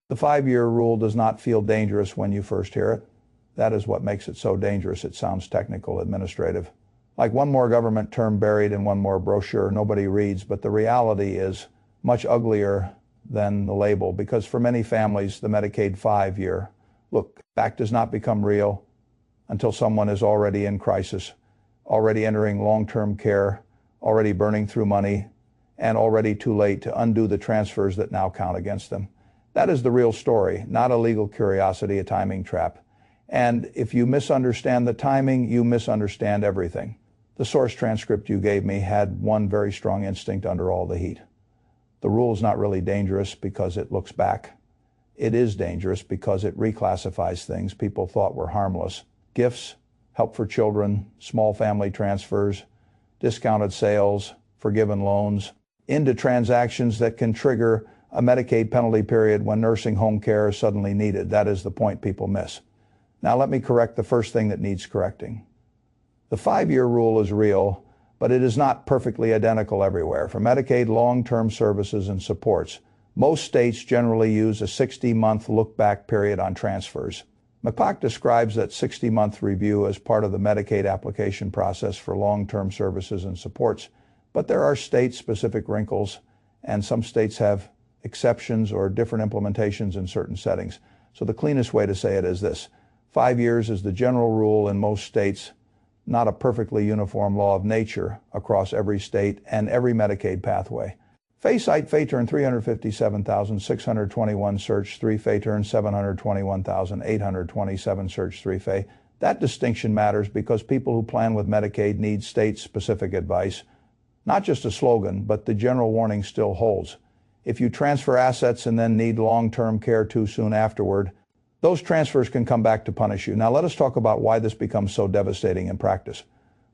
The 5-year rule does not feel dangerous when you first hear it. That is what makes it so dangerous. It sounds technical, administrative. Like one more government term buried in one more brochure nobody reads, but the reality is much uglier than the label, because for many families, the Medicaid 5-year look back does not become real until someone is already in crisis, already entering long-term care, already burning through money, and already too late to undo the transfers that now count against them. That is the real story, not a legal curiosity, a timing trap. And if you misunderstand the timing, you misunderstand everything. The source transcript you gave me had one very strong instinct under all the heat. The rule is not really dangerous because it looks back. It is dangerous because it reclassifies things people thought were harmless. Gifts, help for children, small family transfers, discounted sales, forgiven loans, into transactions that can trigger a Medicaid penalty period when nursing home care is suddenly needed. That is the point people miss. Now let me correct the first thing that needs correcting. The 5-year rule is real, but it is not perfectly identical everywhere. For Medicaid long-term services and supports, most states generally use a 60-month look-back period on transfers. McPock describes that 60-month review as part of the Medicaid application process for long-term services and supports, but there are state-specific wrinkles, and some states have exceptions or different implementations in certain settings. So the cleanest way to say it is this: 5 years is the general rule in most states, not a perfectly uniform law of nature across every state and every Medicaid pathway. Fay-Site Fay-Turn 357,621 search 3 Fay-Turn 721,827 search 3 Fay. That distinction matters because people who plan with Medicaid need state-specific advice. Not just a slogan, but the general warning still holds. If you transfer assets and then need long-term care too soon afterward, those transfers can come back to punish you. Now let us talk about why this becomes so devastating in practice.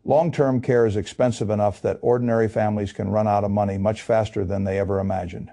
Long-term care is expensive enough that ordinary families can run out of money much faster than they ever imagined.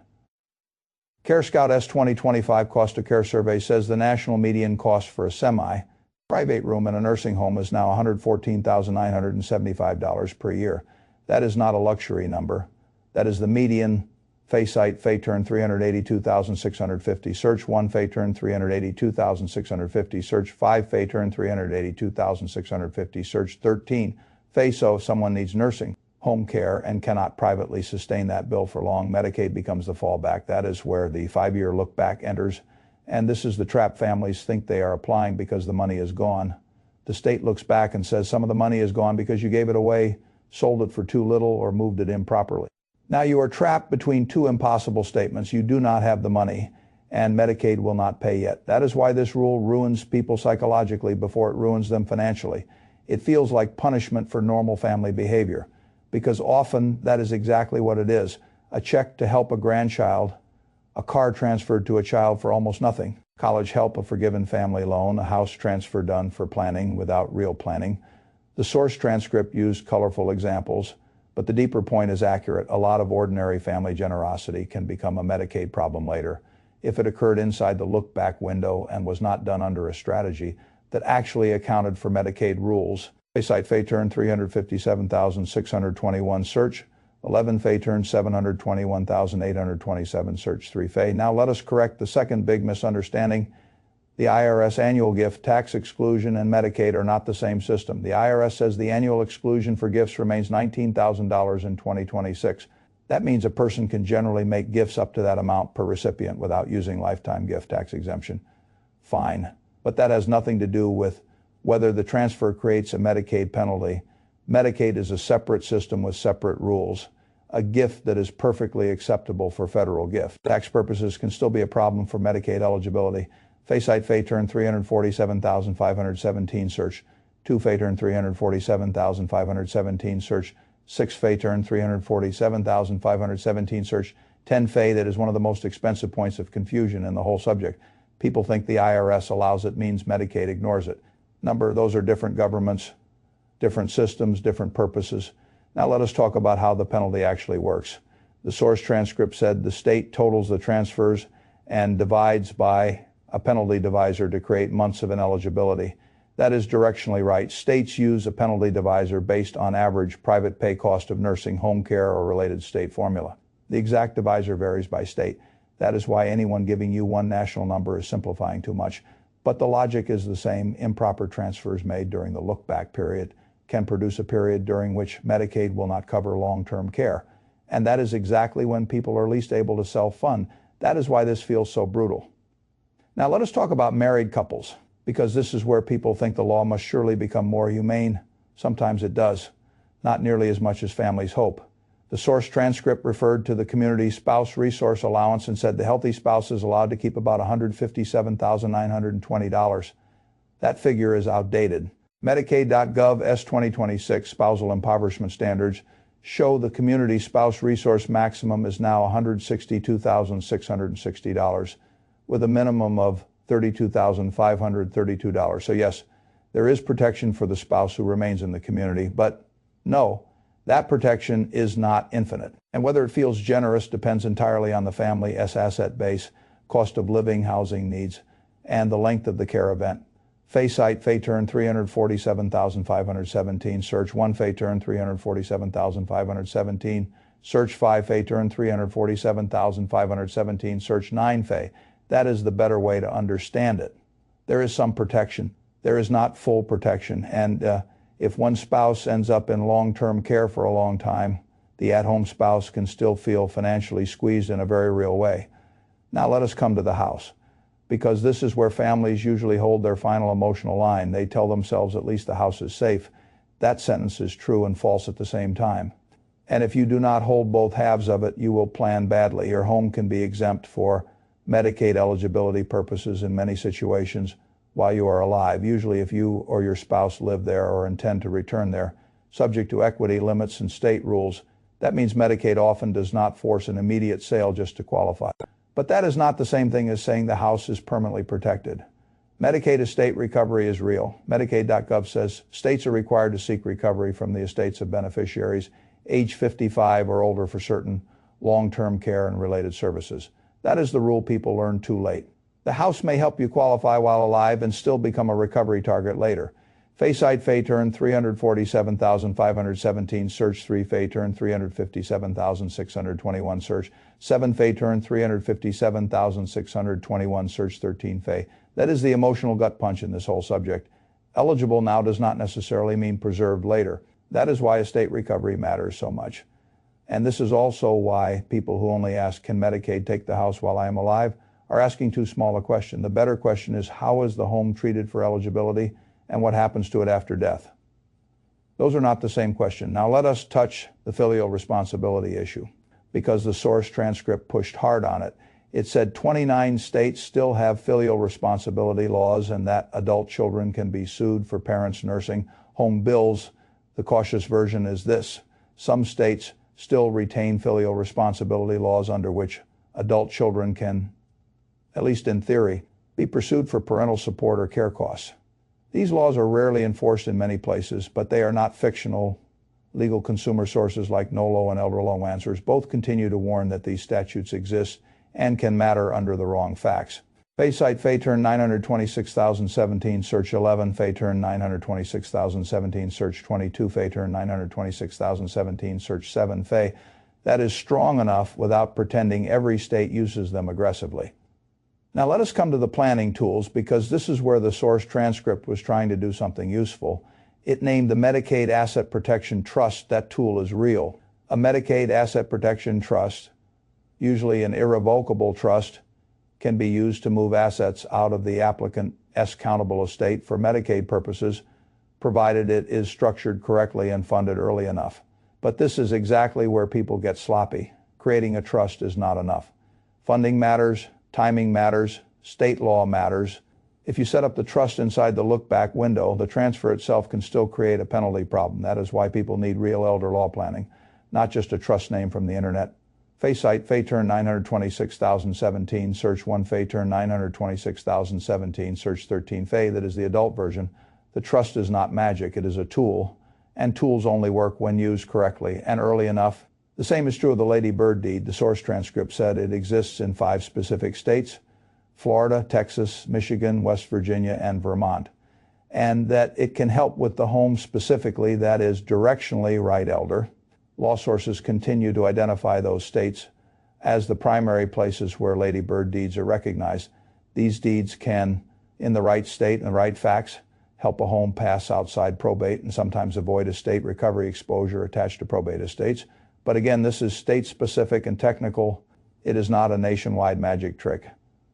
CareScout S2025 Cost of Care Survey says the national median cost for a semi-private room in a nursing home is now $114,975 per year. That is not a luxury number. That is the median. Fay-Site Fay-Turn 382,650 search 1 Fay-Turn 382,650 search 5 Fay-Turn 382,650 search 13 Fay. So if someone needs nursing home care and cannot privately sustain that bill for long, Medicaid becomes the fallback. That is where the 5-year look back enters, and this is the trap families think they are applying because the money is gone. The state looks back and says some of the money is gone because you gave it away, sold it for too little, or moved it improperly. Now you are trapped between two impossible statements. You do not have the money, and Medicaid will not pay yet. That is why this rule ruins people psychologically before it ruins them financially. It feels like punishment for normal family behavior, because often that is exactly what it is. A check to help a grandchild, a car transferred to a child for almost nothing, college help, a forgiven family loan, a house transfer done for planning without real planning. The source transcript used colorful examples, but the deeper point is accurate. A lot of ordinary family generosity can become a Medicaid problem later if it occurred inside the look-back window and was not done under a strategy that actually accounted for Medicaid rules. Fay-Site Fay-Turn 357,621 search, 11 Fay-Turn 721,827 search 3 Fay. Now let us correct the second big misunderstanding. The IRS annual gift, tax exclusion, and Medicaid are not the same system. The IRS says the annual exclusion for gifts remains $19,000 in 2026. That means a person can generally make gifts up to that amount per recipient without using lifetime gift tax exemption. Fine. But that has nothing to do with whether the transfer creates a Medicaid penalty. Medicaid is a separate system with separate rules. A gift that is perfectly acceptable for federal gift tax purposes can still be a problem for Medicaid eligibility. Fay-Site Fay-Turn 347,517 search, 2 Fay-Turn 347,517 search, 6 Fay-Turn 347,517 search, 10 Fay. That is one of the most expensive points of confusion in the whole subject. People think the IRS allows it means Medicaid ignores it. Those are different governments, different systems, different purposes. Now let us talk about how the penalty actually works. The source transcript said the state totals the transfers and divides by a penalty divisor to create months of ineligibility. That is directionally right. States use a penalty divisor based on average private pay cost of nursing home care or related state formula. The exact divisor varies by state. That is why anyone giving you one national number is simplifying too much. But the logic is the same. Improper transfers made during the look-back period can produce a period during which Medicaid will not cover long-term care. And that is exactly when people are least able to self-fund. That is why this feels so brutal. Now let us talk about married couples, because this is where people think the law must surely become more humane. Sometimes it does, not nearly as much as families hope. The source transcript referred to the Community Spouse Resource Allowance and said the healthy spouse is allowed to keep about $157,920. That figure is outdated. Medicaid.gov S2026 spousal impoverishment standards show the community spouse resource maximum is now $162,660 with a minimum of $32,532. So yes, there is protection for the spouse who remains in the community, but no, that protection is not infinite. And whether it feels generous depends entirely on the family's asset base, cost of living, housing needs, and the length of the care event. Fay-Site, Fay-Turn 347,517, Search 1 Fay-Turn 347,517, Search 5 Fay-Turn 347,517, Search 9 Fay. That is the better way to understand it. There is some protection. There is not full protection. And if one spouse ends up in long-term care for a long time, the at-home spouse can still feel financially squeezed in a very real way. Now let us come to the house, because this is where families usually hold their final emotional line. They tell themselves at least the house is safe. That sentence is true and false at the same time. And if you do not hold both halves of it, you will plan badly. Your home can be exempt for Medicaid eligibility purposes in many situations while you are alive, usually if you or your spouse live there or intend to return there, subject to equity limits and state rules. That means Medicaid often does not force an immediate sale just to qualify. But that is not the same thing as saying the house is permanently protected. Medicaid estate recovery is real. Medicaid.gov says states are required to seek recovery from the estates of beneficiaries age 55 or older for certain long-term care and related services. That is the rule people learn too late. The house may help you qualify while alive and still become a recovery target later. Fay-Site, Fay-Turn 347,517, Search 3 Fay-Turn 357,621, Search 7 Fay-Turn 357,621, Search 13 Fay. That is the emotional gut punch in this whole subject. Eligible now does not necessarily mean preserved later. That is why estate recovery matters so much. And this is also why people who only ask, can Medicaid take the house while I am alive, are asking too small a question. The better question is, how is the home treated for eligibility and what happens to it after death? Those are not the same question. Now let us touch the filial responsibility issue, because the source transcript pushed hard on it. It said 29 states still have filial responsibility laws and that adult children can be sued for parents nursing home bills. The cautious version is this: some states still retain filial responsibility laws under which adult children can, at least in theory, be pursued for parental support or care costs. These laws are rarely enforced in many places, but they are not fictional. Legal consumer sources like NOLO and Elder Low Answers both continue to warn that these statutes exist and can matter under the wrong facts. Fay-Site, Fay-Turn 926,017, Search 11, Fay-Turn 926,017, Search 22, Fay-Turn 926,017, Search 7, Fay. That is strong enough without pretending every state uses them aggressively. Now let us come to the planning tools, because this is where the source transcript was trying to do something useful. It named the Medicaid Asset Protection Trust. That tool is real. A Medicaid Asset Protection Trust, usually an irrevocable trust, can be used to move assets out of the applicant's countable estate for Medicaid purposes, provided it is structured correctly and funded early enough. But this is exactly where people get sloppy. Creating a trust is not enough. Funding matters, timing matters, state law matters. If you set up the trust inside the look-back window, the transfer itself can still create a penalty problem. That is why people need real elder law planning, not just a trust name from the internet. Fay-Site, Fay-Turn 926,017, Search 1 Fay-Turn 926,017, Search 13 Fay. That is the adult version. The trust is not magic, it is a tool, and tools only work when used correctly and early enough. The same is true of the Lady Bird deed. The source transcript said it exists in 5 specific states: Florida, Texas, Michigan, West Virginia, and Vermont. And that it can help with the home specifically, that is directionally right, elder. Law sources continue to identify those states, as the primary places where Lady Bird deeds are recognized. These deeds can, in the right state and the right facts, help a home pass outside probate and sometimes avoid estate recovery exposure attached to probate estates. But again, this is state-specific and technical. It is not a nationwide magic trick.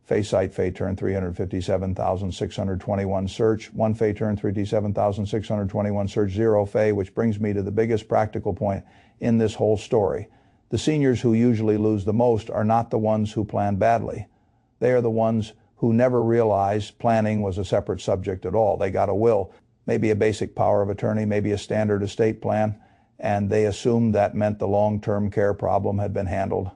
Fay site, Fay turn 357,621 search, 1 Fay turn 357,621 search, 0 Fay, which brings me to the biggest practical point in this whole story. The seniors who usually lose the most are not the ones who plan badly. They are the ones who never realized planning was a separate subject at all. They got a will, maybe a basic power of attorney, maybe a standard estate plan, and they assumed that meant the long-term care problem had been handled.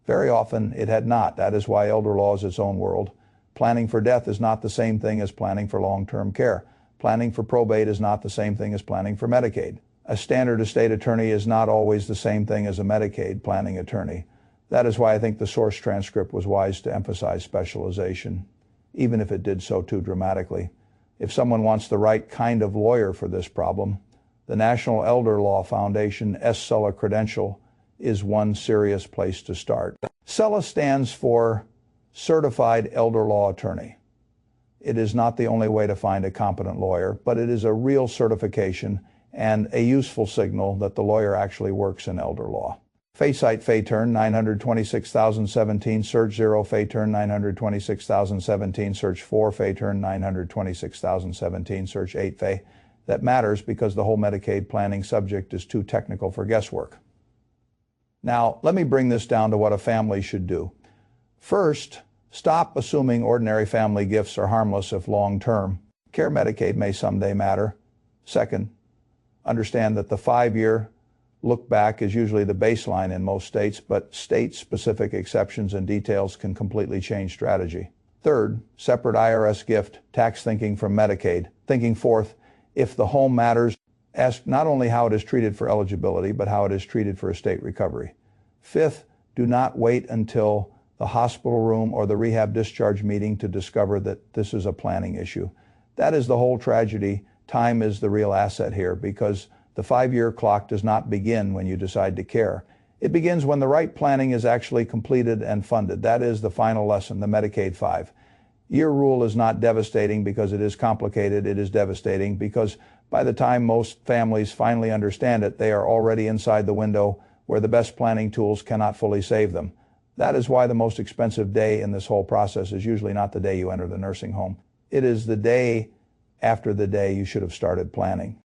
Very often it had not. That is why elder law is its own world. Planning for death is not the same thing as planning for long-term care. Planning for probate is not the same thing as planning for Medicaid. A standard estate attorney is not always the same thing as a Medicaid planning attorney. That is why I think the source transcript was wise to emphasize specialization, even if it did so too dramatically. If someone wants the right kind of lawyer for this problem, the National Elder Law Foundation SCELA credential is one serious place to start. SCELA stands for Certified Elder Law Attorney. It is not the only way to find a competent lawyer, but it is a real certification and a useful signal that the lawyer actually works in elder law. Fay site, Fay turn 926,017, search 0 Fay turn 926,017, search 4 Fay turn 926,017, search 8 Fay. That matters because the whole Medicaid planning subject is too technical for guesswork. Now, let me bring this down to what a family should do. First, stop assuming ordinary family gifts are harmless if long-term. Care Medicaid may someday matter. Second, understand that the 5-year look back is usually the baseline in most states, but state-specific exceptions and details can completely change strategy. Third, separate IRS gift, tax thinking from Medicaid. Thinking fourth, if the home matters, ask not only how it is treated for eligibility, but how it is treated for estate recovery. Fifth, do not wait until the hospital room or the rehab discharge meeting to discover that this is a planning issue. That is the whole tragedy. Time is the real asset here because the 5-year clock does not begin when you decide to care. It begins when the right planning is actually completed and funded. That is the final lesson, the Medicaid 5-year rule is not devastating because it is complicated. It is devastating because by the time most families finally understand it, they are already inside the window where the best planning tools cannot fully save them. That is why the most expensive day in this whole process is usually not the day you enter the nursing home. It is the day after the day you should have started planning.